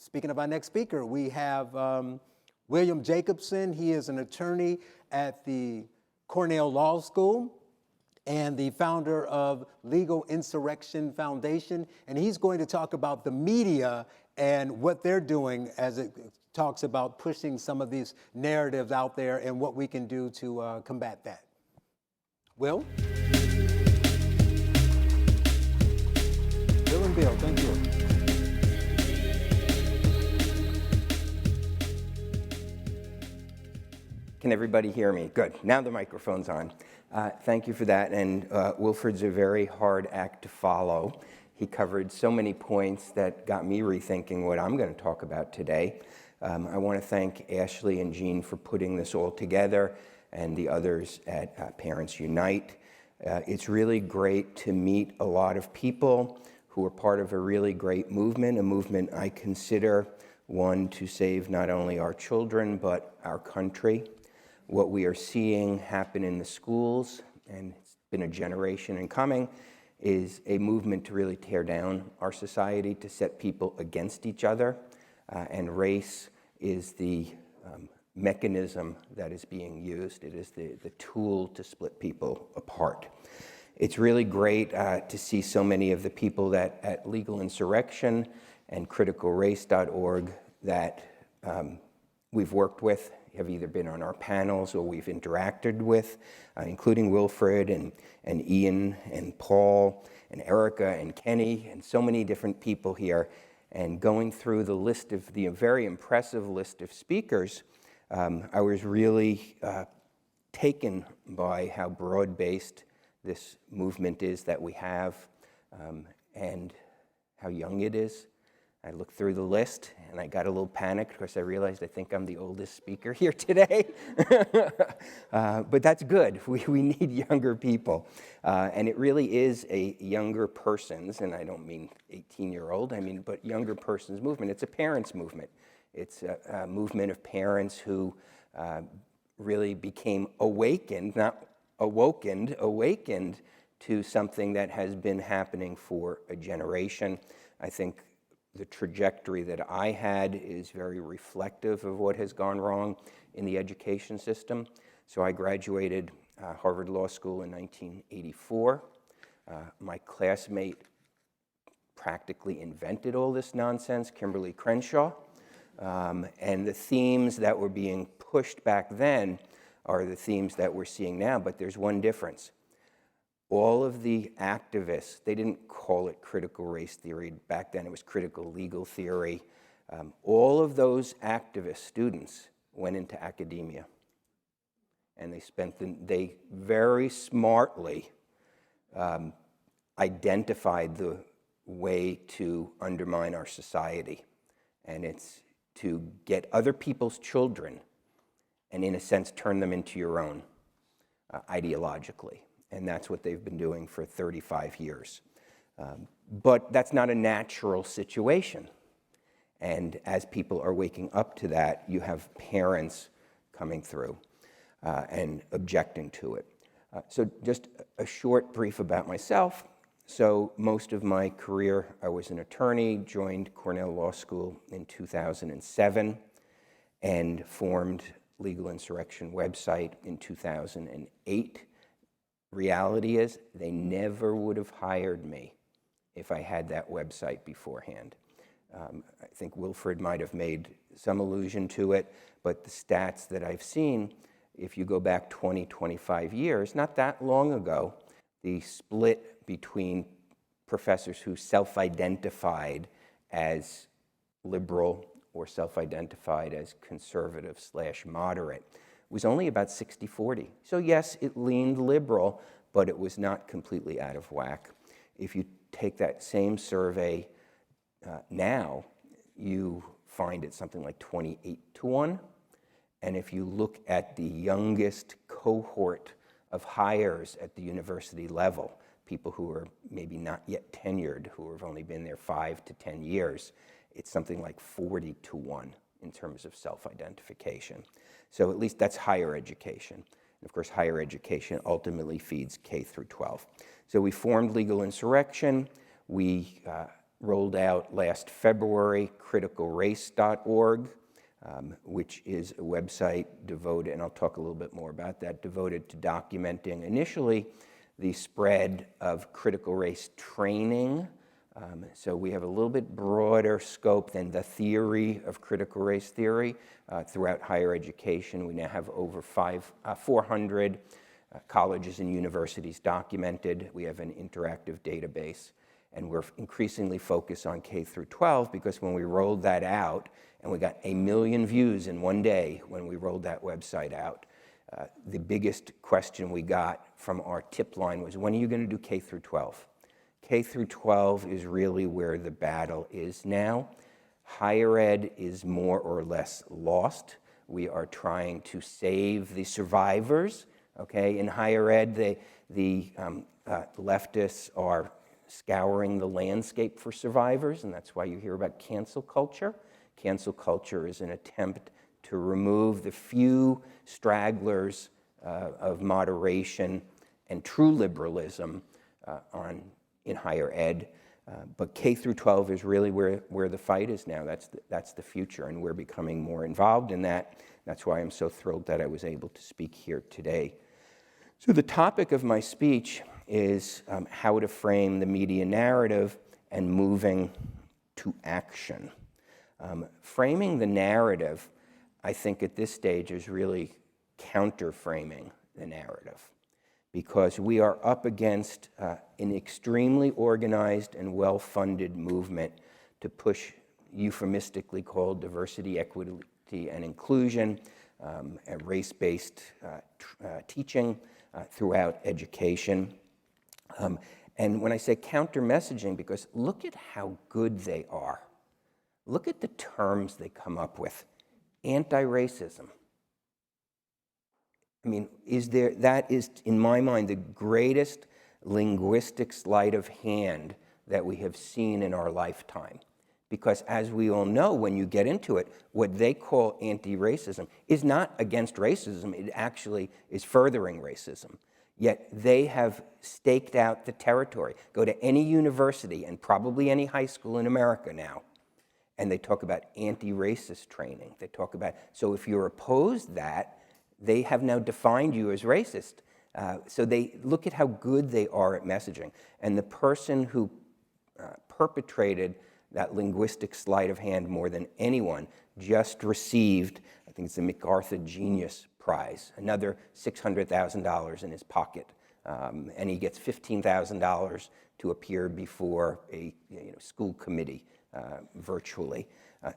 speaking of our next speaker, we have William Jacobson. He is an attorney at the Cornell Law School and the founder of Legal Insurrection Foundation. And he's going to talk about the media and what they're doing as it talks about pushing some of these narratives out there and what we can do to combat that. Will? Bill and Bill, thank you. Can everybody hear me? Good. Now the microphone's on. Thank you for that. And Wilfred's a very hard act to follow. He covered so many points that got me rethinking what I'm going to talk about today. I want to thank Ashley and Jean for putting this all together and the others at Parents Unite. It's really great to meet a lot of people who are part of a really great movement, a movement I consider one to save not only our children but our country. What we are seeing happen in the schools, and it's been a generation in coming, is a movement to really tear down our society, to set people against each other, and race is the mechanism that is being used. It is the tool to split people apart. It's really great to see so many of the people that at Legal Insurrection and criticalrace.org that we've worked with have either been on our panels or we've interacted with, including Wilfred and Ian and Paul and Erica and Kenny and so many different people here. And going through the list of the very impressive list of speakers, I was really taken by how broad-based this movement is that we have and how young it is. I looked through the list and I got a little panicked because I realized I think I'm the oldest speaker here today. But that's good. We need younger people. And it really is a younger person's, and I don't mean 18-year-old, I mean, but younger person's movement. It's a parents' movement. It's a movement of parents who really became awakened, not awakened to something that has been happening for a generation. I think the trajectory that I had is very reflective of what has gone wrong in the education system. So I graduated Harvard Law School in 1984. My classmate practically invented all this nonsense, Kimberly Crenshaw. And the themes that were being pushed back then are the themes that we're seeing now, but there's one difference. All of the activists, they didn't call it critical race theory. Back then it was critical legal theory. All of those activist students went into academia. And they very smartly identified the way to undermine our society. And it's to get other people's children and, in a sense, turn them into your own ideologically. And that's what they've been doing for 35 years. But that's not a natural situation. And as people are waking up to that, you have parents coming through and objecting to it. So just a short brief about myself. So most of my career, I was an attorney, joined Cornell Law School in 2007, and formed Legal Insurrection website in 2008. Reality is, they never would have hired me if I had that website beforehand. I think Wilfred might have made some allusion to it, but the stats that I've seen, if you go back 20, 25 years, not that long ago, the split between professors who self-identified as liberal or self-identified as conservative/moderate was only about 60-40. So yes, it leaned liberal, but it was not completely out of whack. If you take that same survey now, you find it something like 28-1. And if you look at the youngest cohort of hires at the university level, people who are maybe not yet tenured, who have only been there 5 to 10 years, it's something like 40-1 in terms of self-identification. So at least that's higher education. And of course, higher education ultimately feeds K through 12. So we formed Legal Insurrection. We rolled out last February, criticalrace.org, which is a website devoted, and I'll talk a little bit more about that, devoted to documenting initially the spread of critical race training. So we have a little bit broader scope than the theory of critical race theory throughout higher education. We now have over 400 colleges and universities documented. We have an interactive database, and we're increasingly focused on K through 12 because when we rolled that out, and we got 1 million views in one day when we rolled that website out, the biggest question we got from our tip line was, when are you going to do K through 12? K through 12 is really where the battle is now. Higher ed is more or less lost. We are trying to save the survivors. Okay, in higher ed, the leftists are scouring the landscape for survivors, and that's why you hear about cancel culture. Cancel culture is an attempt to remove the few stragglers of moderation and true liberalism in higher ed. But K through 12 is really where the fight is now. That's the future, and we're becoming more involved in that. That's why I'm so thrilled that I was able to speak here today. So the topic of my speech is how to frame the media narrative and moving to action. Framing the narrative, I think at this stage, is really counter-framing the narrative, because we are up against an extremely organized and well-funded movement to push euphemistically called diversity, equity, and inclusion, and race-based teaching throughout education. And when I say counter-messaging, because look at how good they are. Look at the terms they come up with. Anti-racism. I mean, that is, in my mind, the greatest linguistic sleight of hand that we have seen in our lifetime. Because as we all know, when you get into it, what they call anti-racism is not against racism, it actually is furthering racism. Yet they have staked out the territory. Go to any university and probably any high school in America now, and they talk about anti-racist training. They talk about, so if you're opposed that, they have now defined you as racist. So they look at how good they are at messaging. And the person who perpetrated that linguistic sleight of hand more than anyone just received, I think it's the MacArthur Genius Prize, another $600,000 in his pocket. And he gets $15,000 to appear before a school committee virtually.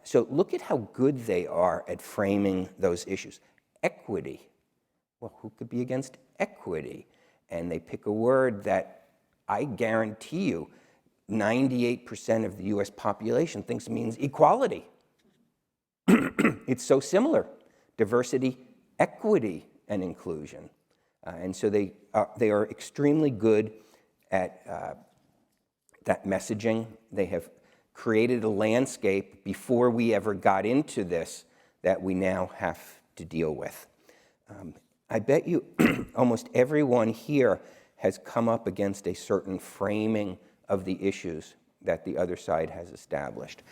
So look at how good they are at framing those issues. Equity. Well, who could be against equity? And they pick a word that I guarantee you 98% of the US population thinks it means equality. It's so similar. Diversity, equity, and inclusion. And so they are extremely good at that messaging. They have created a landscape before we ever got into this that we now have to deal with. I bet you almost everyone here has come up against a certain framing of the issues that the other side has established.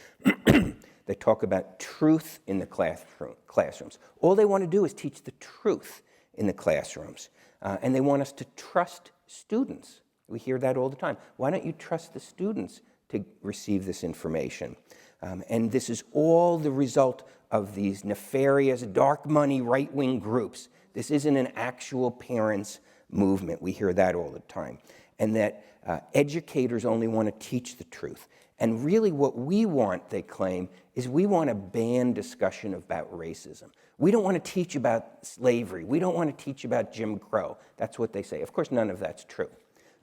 They talk about truth in the classrooms. All they want to do is teach the truth in the classrooms. And they want us to trust students. We hear that all the time. Why don't you trust the students to receive this information? And this is all the result of these nefarious, dark money, right-wing groups. This isn't an actual parents' movement. We hear that all the time. And that educators only want to teach the truth. And really what we want, they claim, is we want to ban discussion about racism. We don't want to teach about slavery. We don't want to teach about Jim Crow. That's what they say. Of course, none of that's true.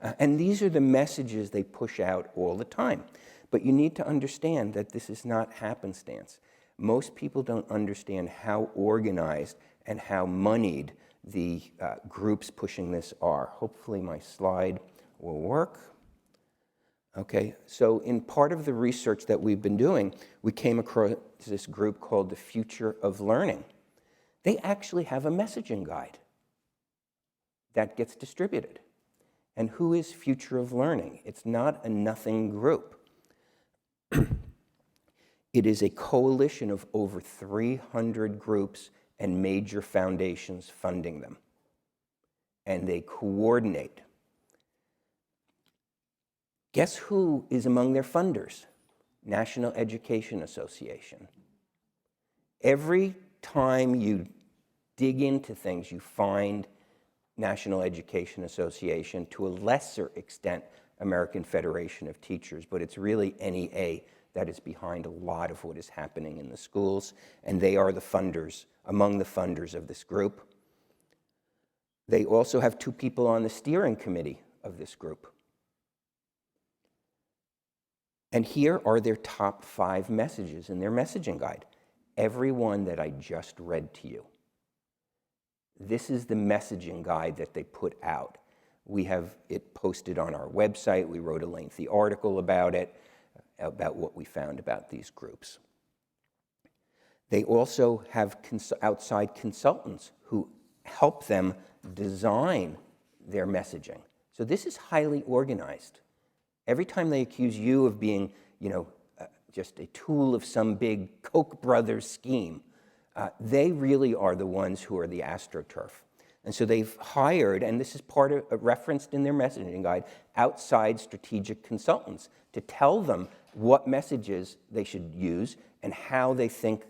And these are the messages they push out all the time. But you need to understand that this is not happenstance. Most people don't understand how organized and how moneyed the groups pushing this are. Hopefully my slide will work. Okay, so in part of the research that we've been doing, we came across this group called the Future of Learning. They actually have a messaging guide that gets distributed. And who is Future of Learning? It's not a nothing group. It is a coalition of over 300 groups and major foundations funding them. And they coordinate. Guess who is among their funders? National Education Association. Every time you dig into things, you find National Education Association, to a lesser extent, American Federation of Teachers, but it's really NEA that is behind a lot of what is happening in the schools, and they are the funders, among the funders of this group. They also have 2 people on the steering committee of this group. And here are their top 5 messages in their messaging guide. Every one that I just read to you. This is the messaging guide that they put out. We have it posted on our website. We wrote a lengthy article about it, about what we found about these groups. They also have outside consultants who help them design their messaging. So this is highly organized. Every time they accuse you of being, just a tool of some big Koch brothers scheme, they really are the ones who are the AstroTurf. And so they've hired, and this is referenced in their messaging guide, outside strategic consultants to tell them what messages they should use and how they think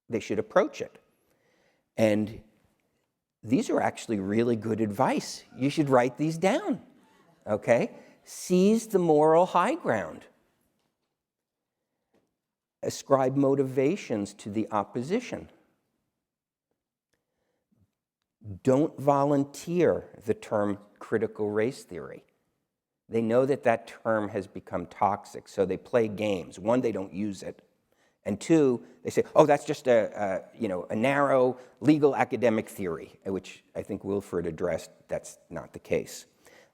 they should approach it. And these are actually really good advice. You should write these down, okay? Seize the moral high ground. Ascribe motivations to the opposition. Don't volunteer the term critical race theory. They know that that term has become toxic, so they play games. 1, they don't use it. And 2, they say, oh, that's just a narrow legal academic theory, which I think Wilfred addressed. That's not the case.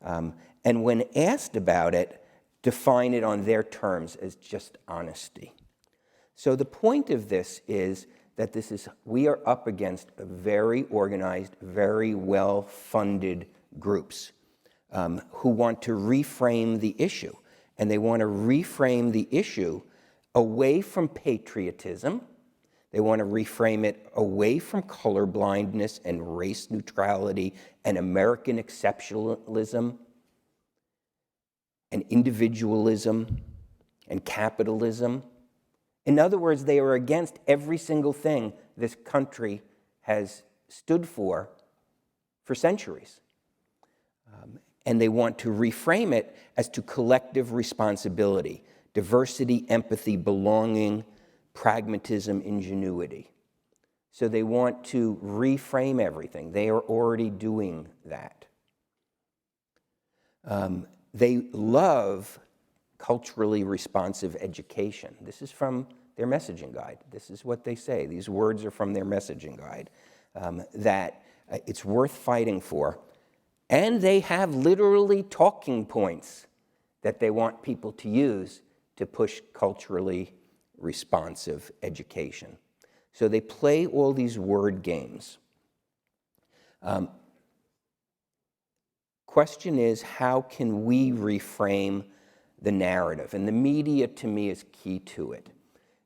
And when asked about it, define it on their terms as just honesty. So the point of this is that we are up against a very organized, very well-funded groups who want to reframe the issue. And they want to reframe the issue away from patriotism. They want to reframe it away from colorblindness and race neutrality and American exceptionalism and individualism and capitalism. In other words, they are against every single thing this country has stood for centuries. And they want to reframe it as to collective responsibility, diversity, empathy, belonging, pragmatism, ingenuity. So they want to reframe everything. They are already doing that. They love culturally responsive education. This is from their messaging guide. This is what they say. These words are from their messaging guide, that it's worth fighting for. And they have literally talking points that they want people to use to push culturally responsive education. So they play all these word games. Question is, how can we reframe the narrative? And the media, to me, is key to it.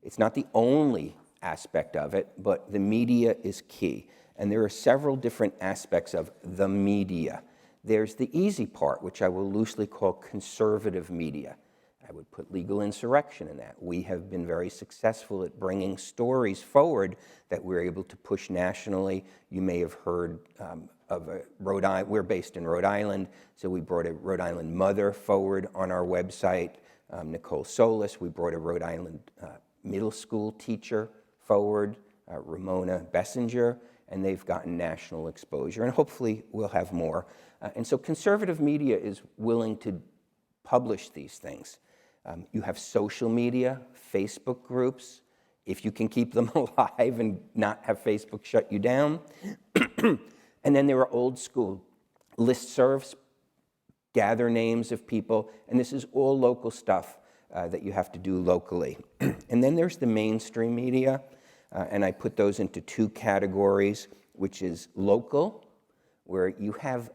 It's not the only aspect of it, but the media is key. And there are several different aspects of the media. There's the easy part, which I will loosely call conservative media. I would put legal insurrection in that. We have been very successful at bringing stories forward that we're able to push nationally. You may have heard of Rhode Island. We're based in Rhode Island, so we brought a Rhode Island mother forward on our website, Nicole Solis. We brought a Rhode Island middle school teacher forward, Ramona Bessinger, and they've gotten national exposure, and hopefully we'll have more. And so conservative media is willing to publish these things. You have social media, Facebook groups, if you can keep them alive and not have Facebook shut you down. And then there are old school listservs, gather names of people, and this is all local stuff that you have to do locally. And then there's the mainstream media, and I put those into 2 categories, which is local, where you have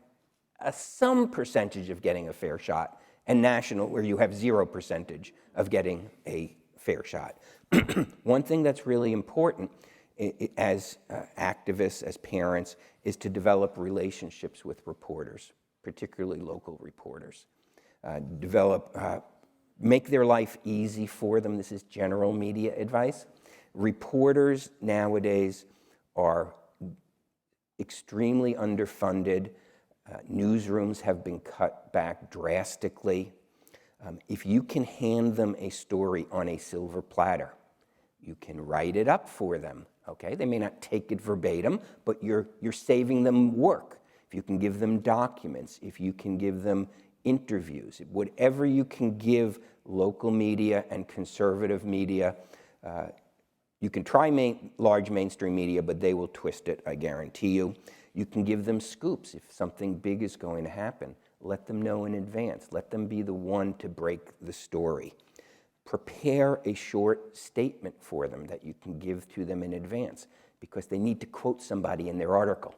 some percentage of getting a fair shot, and national, where you have 0% of getting a fair shot. One thing that's really important as activists, as parents, is to develop relationships with reporters, particularly local reporters. Make their life easy for them. This is general media advice. Reporters nowadays are extremely underfunded. Newsrooms have been cut back drastically. If you can hand them a story on a silver platter, you can write it up for them, okay? They may not take it verbatim, but you're saving them work. If you can give them documents, if you can give them interviews, whatever you can give local media and conservative media. You can try large mainstream media, but they will twist it, I guarantee you. You can give them scoops. If something big is going to happen, let them know in advance. Let them be the one to break the story. Prepare a short statement for them that you can give to them in advance, because they need to quote somebody in their article.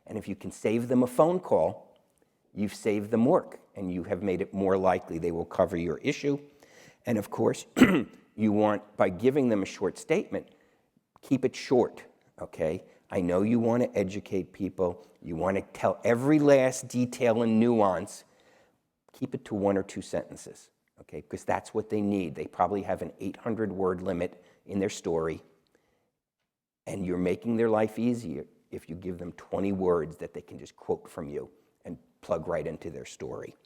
And if you can save them a phone call, you've saved them work, and you have made it more likely they will cover your issue. And of course, you want, by giving them a short statement, keep it short, okay? I know you want to educate people. You want to tell every last detail and nuance. Keep it to 1 or 2 sentences, okay? Because that's what they need. They probably have an 800-word limit in their story, and you're making their life easier if you give them 20 words that they can just quote from you and plug right into their story.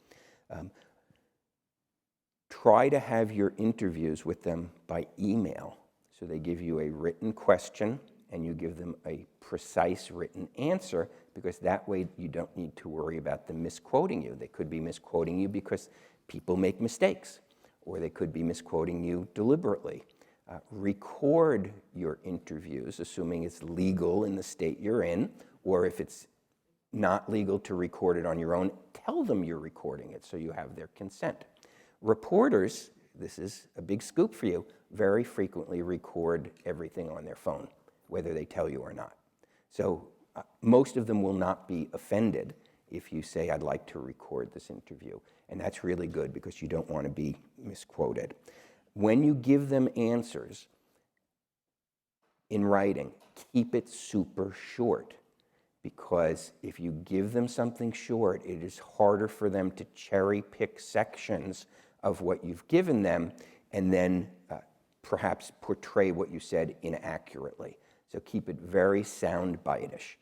Try to have your interviews with them by email. So they give you a written question and you give them a precise written answer, because that way you don't need to worry about them misquoting you. They could be misquoting you because people make mistakes, or they could be misquoting you deliberately. Record your interviews, assuming it's legal in the state you're in, or if it's not legal to record it on your own, tell them you're recording it so you have their consent. Reporters, this is a big scoop for you, very frequently record everything on their phone, whether they tell you or not. So most of them will not be offended if you say, I'd like to record this interview. And that's really good, because you don't want to be misquoted. When you give them answers in writing, keep it super short, because if you give them something short, it is harder for them to cherry pick sections of what you've given them and then perhaps portray what you said inaccurately. So keep it very soundbite-ish.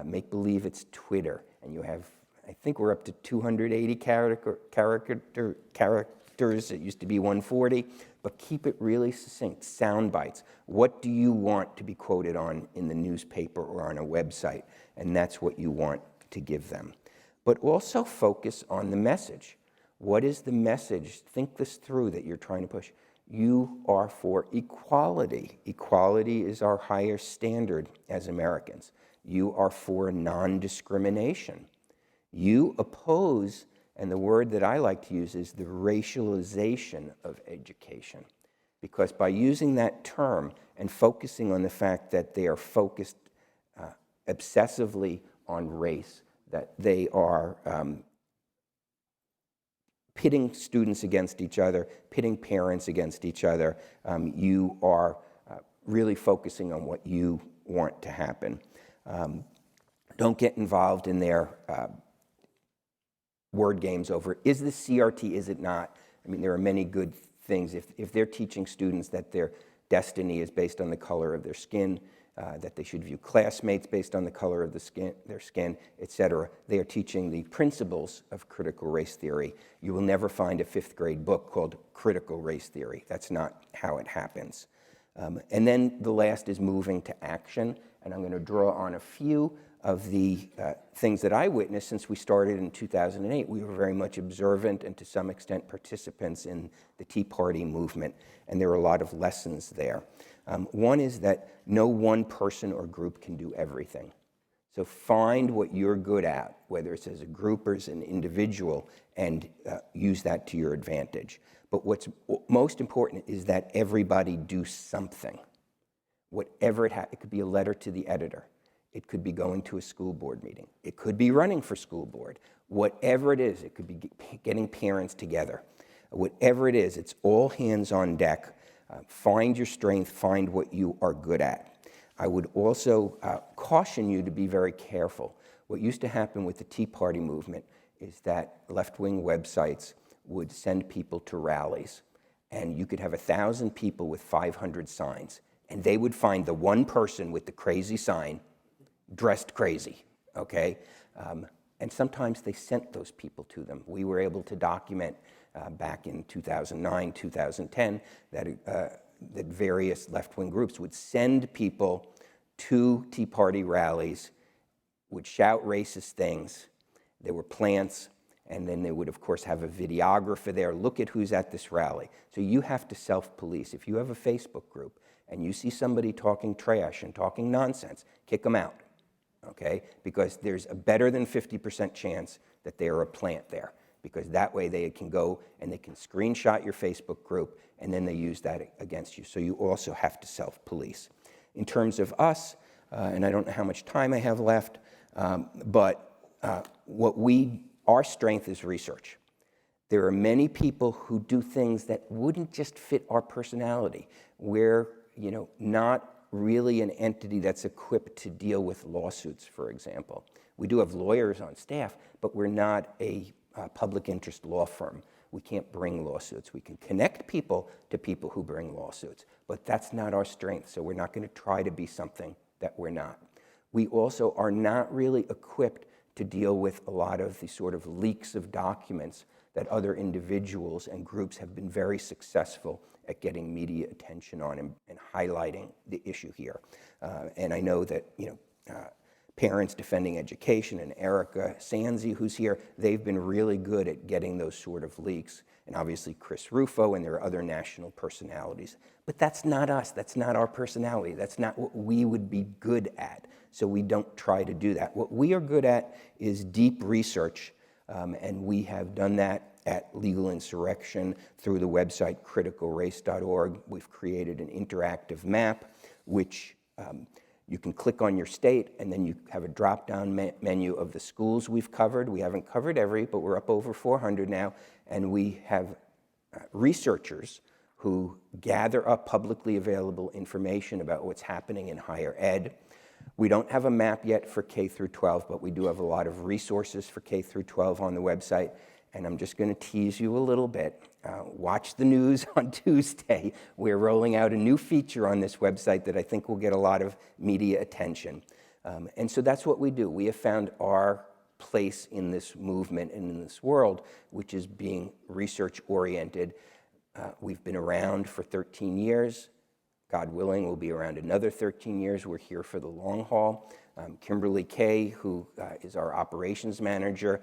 Make believe it's Twitter, and you have, I think we're up to 280 characters. It used to be 140, but keep it really succinct, sound bites. What do you want to be quoted on in the newspaper or on a website? And that's what you want to give them. But also focus on the message. What is the message? Think this through that you're trying to push. You are for equality. Equality is our higher standard as Americans. You are for non-discrimination. You oppose, and the word that I like to use is the racialization of education. Because by using that term and focusing on the fact that they are focused obsessively on race, that they are pitting students against each other, pitting parents against each other, you are really focusing on what you want to happen. Don't get involved in their word games over, is this CRT, is it not? I mean, there are many good things. If they're teaching students that their destiny is based on the color of their skin, that they should view classmates based on the color of their skin, etc. They are teaching the principles of critical race theory. You will never find a 5th grade book called Critical Race Theory. That's not how it happens. And then the last is moving to action, and I'm going to draw on a few of the things that I witnessed since we started in 2008. We were very much observant and to some extent participants in the Tea Party movement, and there are a lot of lessons there. One is that no one person or group can do everything. So find what you're good at, whether it's as a group or as an individual, and use that to your advantage. But what's most important is that everybody do something. Whatever it could be a letter to the editor. It could be going to a school board meeting. It could be running for school board. Whatever it is, it could be getting parents together. Whatever it is, it's all hands on deck. Find your strength, find what you are good at. I would also caution you to be very careful. What used to happen with the Tea Party movement is that left-wing websites would send people to rallies, and you could have 1,000 people with 500 signs, and they would find the one person with the crazy sign dressed crazy, okay? And sometimes they sent those people to them. We were able to document back in 2009, 2010, that various left-wing groups would send people to Tea Party rallies, would shout racist things. There were plants, and then they would, of course, have a videographer there. Look at who's at this rally. So you have to self-police. If you have a Facebook group and you see somebody talking trash and talking nonsense, kick them out, okay? Because there's a better than 50% chance that they are a plant there, because that way they can go and they can screenshot your Facebook group, and then they use that against you. So you also have to self-police. In terms of us, and I don't know how much time I have left, but our strength is research. There are many people who do things that wouldn't just fit our personality. We're, not really an entity that's equipped to deal with lawsuits, for example. We do have lawyers on staff, but we're not a public interest law firm. We can't bring lawsuits. We can connect people to people who bring lawsuits, but that's not our strength, so we're not going to try to be something that we're not. We also are not really equipped to deal with a lot of the sort of leaks of documents that other individuals and groups have been very successful at getting media attention on and highlighting the issue here. And I know that, Parents Defending Education and Erica Sanzi, who's here, they've been really good at getting those sort of leaks. And obviously Chris Rufo, and there are other national personalities. But that's not us. That's not our personality. That's not what we would be good at. So we don't try to do that. What we are good at is deep research, and we have done that at Legal Insurrection through the website criticalrace.org. We've created an interactive map, which you can click on your state, and then you have a drop-down menu of the schools we've covered. We haven't covered every, but we're up over 400 now, and we have researchers who gather up publicly available information about what's happening in higher ed. We don't have a map yet for K through 12, but we do have a lot of resources for K through 12 on the website, and I'm just going to tease you a little bit. Watch the news on Tuesday. We're rolling out a new feature on this website that I think will get a lot of media attention. And so that's what we do. We have found our place in this movement and in this world, which is being research-oriented. We've been around for 13 years. God willing, we'll be around another 13 years. We're here for the long haul. Kimberly Kay, who is our operations manager,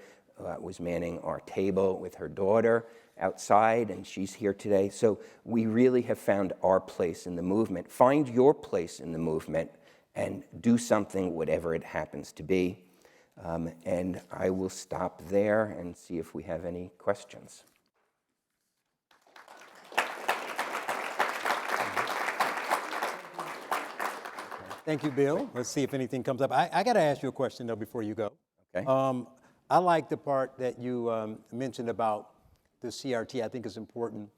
was manning our table with her daughter outside, and she's here today. So we really have found our place in the movement. Find your place in the movement and do something, whatever it happens to be. And I will stop there and see if we have any questions. Thank you, Bill. Let's see if anything comes up. I got to ask you a question, though, before you go. Okay. I like the part that you mentioned about the CRT. I think it's important,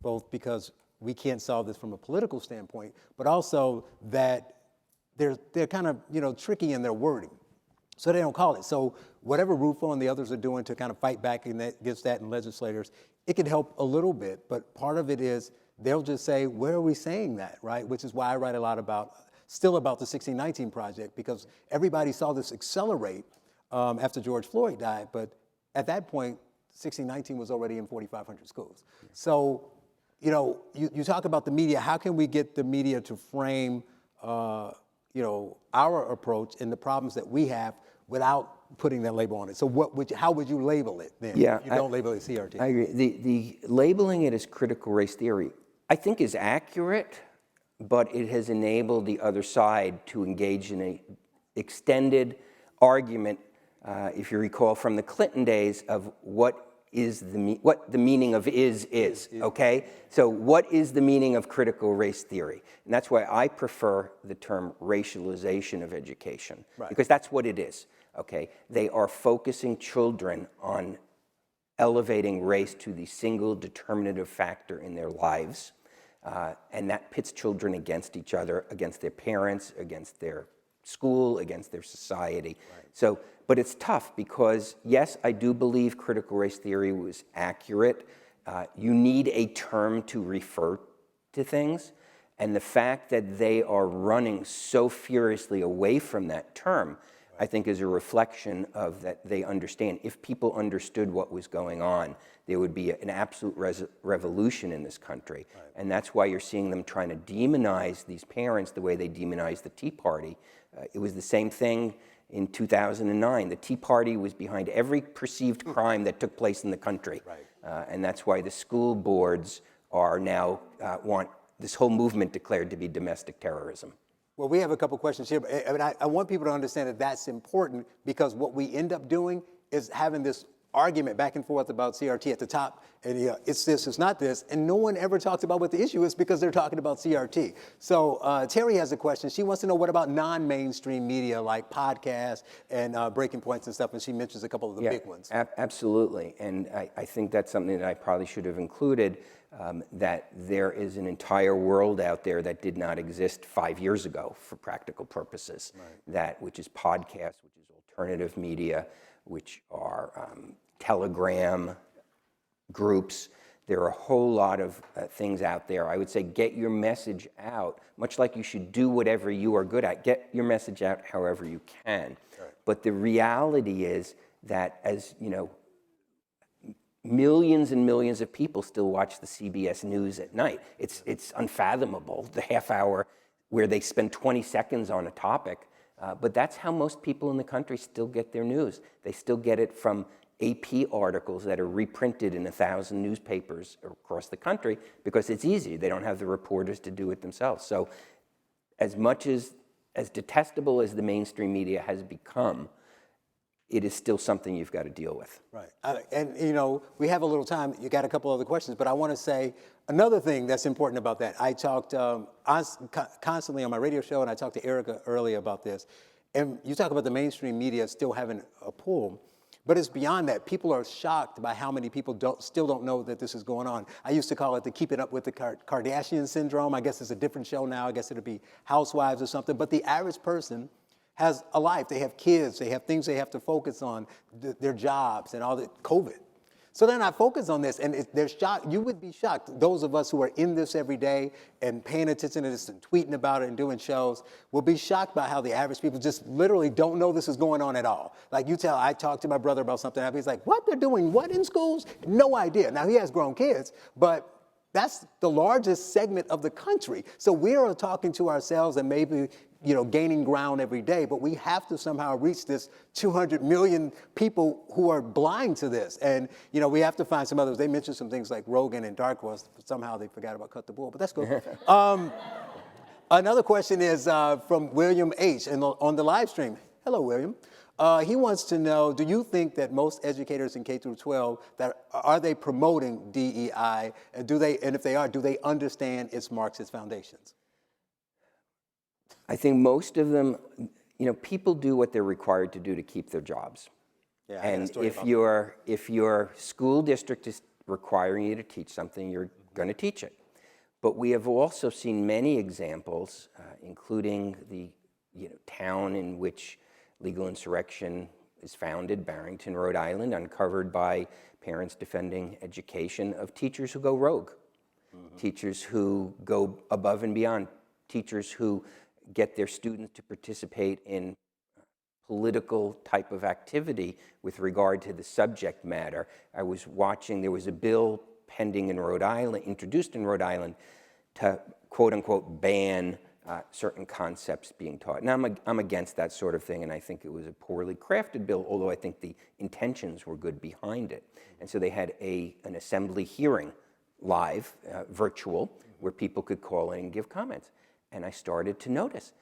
both because we can't solve this from a political standpoint, but also that they're kind of tricky in their wording, so they don't call it. So whatever Rufo and the others are doing to kind of fight back against that in legislators, it can help a little bit. But part of it is they'll just say, "Where are we saying that?" Right? Which is why I write a lot about the 1619 Project, because everybody saw this accelerate after George Floyd died, but at that point, 1619 was already in 4,500 schools. Yeah. So, you talk about the media. How can we get the media to frame, our approach and the problems that we have without putting that label on it? So, how would you label it then? Yeah, if you don't label it CRT. I agree. The labeling it as critical race theory, I think, is accurate, but it has enabled the other side to engage in an extended argument. If you recall from the Clinton days, of what the meaning of is, okay? So what is the meaning of critical race theory? And that's why I prefer the term racialization of education, right, because that's what it is, okay? They are focusing children on elevating race to the single determinative factor in their lives. And that pits children against each other, against their parents, against their school, against their society. Right. So, but it's tough because, yes, I do believe critical race theory was accurate. You need a term to refer to things. And the fact that they are running so furiously away from that term, I think, is a reflection of that they understand. If people understood what was going on, there would be an absolute revolution in this country. Right. And that's why you're seeing them trying to demonize these parents the way they demonized the Tea Party. It was the same thing in 2009. The Tea Party was behind every perceived crime that took place in the country. Right. And that's why the school boards are now want this whole movement declared to be domestic terrorism. Well, we have a couple questions here, but I want people to understand that that's important because what we end up doing is having this argument back and forth about CRT at the top, and it's this, it's not this, and no one ever talks about what the issue is because they're talking about CRT. So Terry has a question. She wants to know what about non-mainstream media like podcasts and Breaking Points and stuff, and she mentions a couple of the big ones. Absolutely, and I think that's something that I probably should have included, that there is an entire world out there that did not exist 5 years ago for practical purposes, right. Which is podcasts, which is alternative media, which are Telegram groups. There are a whole lot of things out there. I would say get your message out, much like you should do whatever you are good at. Get your message out however you can. Right. But the reality is that, as you know, millions and millions of people still watch the CBS News at night. It's unfathomable, the half hour where they spend 20 seconds on a topic. But that's how most people in the country still get their news. They still get it from AP articles that are reprinted in 1,000 newspapers across the country because it's easy. They don't have the reporters to do it themselves. So as much as detestable as the mainstream media has become, it is still something you've got to deal with. Right. And, you know, we have a little time. You got a couple other questions, but I want to say another thing that's important about that. I talked constantly on my radio show, and I talked to Erica earlier about this. And you talk about the mainstream media still having a pull, but it's beyond that. People are shocked by how many people still don't know that this is going on. I used to call it the Keeping Up with the Kardashian syndrome. I guess it's a different show now. I guess it'll be Housewives or something. But the average person has a life. They have kids. They have things they have to focus on, their jobs and all the COVID. So they're not focused on this, and they're shocked. You would be shocked. Those of us who are in this every day and paying attention to this and tweeting about it and doing shows will be shocked by how the average people just literally don't know this is going on at all. Like I talked to my brother about something, and he's like, what, they're doing what in schools? No idea. Now, he has grown kids, but that's the largest segment of the country. So we are talking to ourselves and maybe, you know, gaining ground every day, but we have to somehow reach this 200 million people who are blind to this. And, you know, we have to find some others. They mentioned some things like Rogan and Dark Horse. Somehow they forgot about Cut the Bull, but that's cool. Another question is from William H. on the live stream. Hello, William. He wants to know, do you think that most educators in K through 12, are they promoting DEI? And if they are, do they understand its Marxist foundations? I think most of them, you know, people do what they're required to do to keep their jobs. Yeah, and if your school district is requiring you to teach something, you're going to teach it. But we have also seen many examples, including the town in which legal insurrection is founded, Barrington, Rhode Island, uncovered by Parents Defending Education, of teachers who go rogue, teachers who go above and beyond, teachers who get their students to participate in political type of activity with regard to the subject matter. I was watching, there was a bill pending in Rhode Island, introduced in Rhode Island, to quote unquote ban certain concepts being taught. Now I'm against that sort of thing, and I think it was a poorly crafted bill, although I think the intentions were good behind it. And so they had an assembly hearing live, virtual, where people could call in and give comments. And I started to notice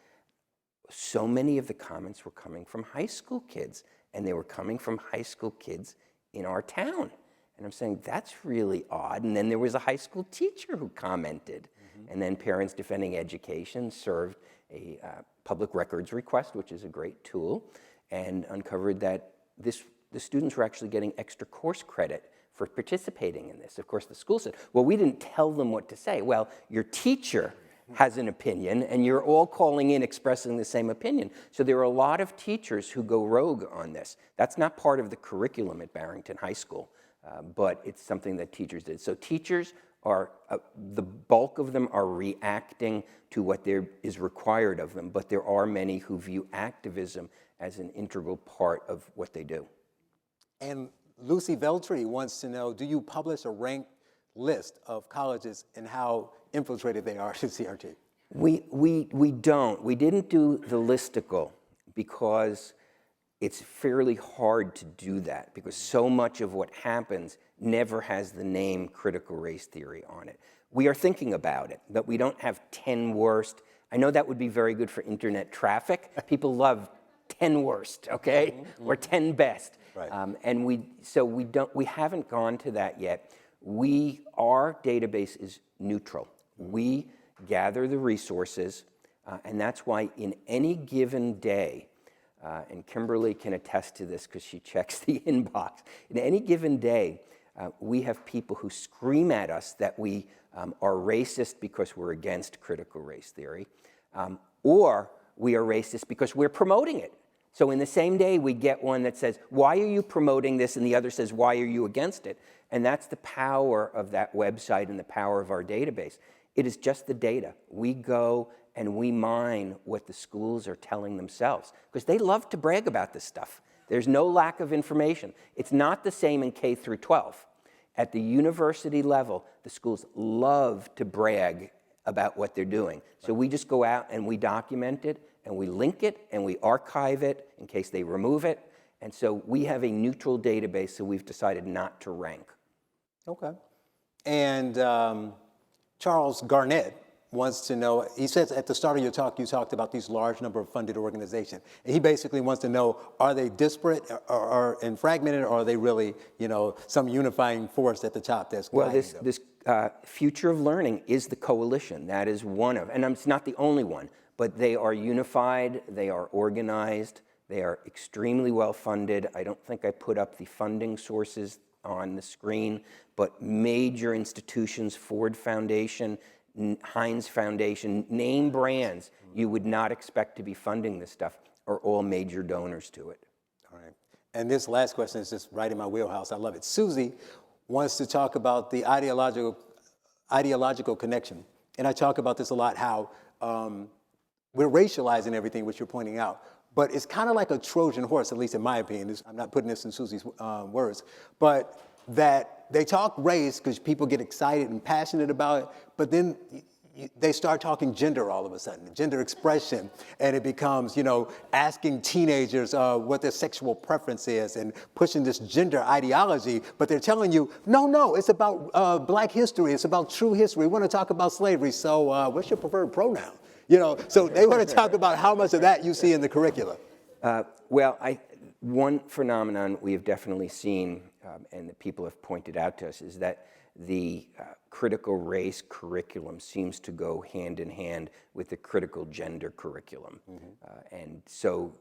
so many of the comments were coming from high school kids, and they were coming from high school kids in our town. And I'm saying, that's really odd. And then there was a high school teacher who commented. And then Parents Defending Education served a public records request, which is a great tool, and uncovered that the students were actually getting extra course credit for participating in this. Of course, the school said, well, we didn't tell them what to say. Well, your teacher has an opinion, and you're all calling in expressing the same opinion. So there are a lot of teachers who go rogue on this. That's not part of the curriculum at Barrington High School, but it's something that teachers did. So teachers are, the bulk of them are reacting to what there is required of them, but there are many who view activism as an integral part of what they do. And Lucy Veltri wants to know, do you publish a ranked list of colleges and how infiltrated they are to CRT? We don't. We didn't do the listicle because it's fairly hard to do that, because so much of what happens never has the name critical race theory on it. We are thinking about it, but we don't have 10 worst. I know that would be very good for internet traffic. People love 10 worst, okay, or 10 best. Right. And we haven't gone to that yet. Our database is neutral. We gather the resources, and that's why in any given day, and Kimberly can attest to this because she checks the inbox, in any given day, we have people who scream at us that we are racist because we're against critical race theory, or we are racist because we're promoting it. So in the same day, we get one that says, why are you promoting this? And the other says, why are you against it? And that's the power of that website and the power of our database. It is just the data. We go and we mine what the schools are telling themselves, because they love to brag about this stuff. There's no lack of information. It's not the same in K through 12. At the university level, the schools love to brag about what they're doing. So we just go out and we document it, and we link it, and we archive it in case they remove it. And so we have a neutral database, so we've decided not to rank. Okay. And Charles Garnett wants to know, he says at the start of your talk, you talked about these large number of funded organizations. And he basically wants to know, are they disparate and fragmented, or are they really, some unifying force at the top that's guiding them? This Future of Learning is the coalition. That is one of, and it's not the only one, but they are unified, they are organized, they are extremely well funded. I don't think I put up the funding sources on the screen, but major institutions, Ford Foundation, Heinz Foundation, name brands you would not expect to be funding this stuff are all major donors to it. All right. And this last question is just right in my wheelhouse. I love it. Susie wants to talk about the ideological connection. And I talk about this a lot, how we're racializing everything, which you're pointing out. But it's kind of like a Trojan horse, at least in my opinion. I'm not putting this in Susie's words. But that they talk race because people get excited and passionate about it, but then they start talking gender all of a sudden, gender expression, and it becomes, asking teenagers what their sexual preference is and pushing this gender ideology, but they're telling you, no, it's about Black history, it's about true history. We want to talk about slavery, so what's your preferred pronoun? So they want to talk about how much of that you see in the curriculum. One phenomenon we have definitely seen, and that people have pointed out to us, is that the critical race curriculum seems to go hand in hand with the critical gender curriculum. And so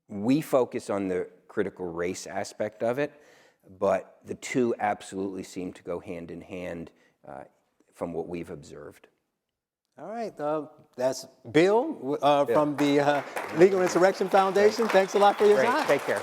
we focus on the critical race aspect of it, but the two absolutely seem to go hand in hand from what we've observed. All right, that's Bill from the Legal Insurrection Foundation. Thanks a lot for your time. Take care.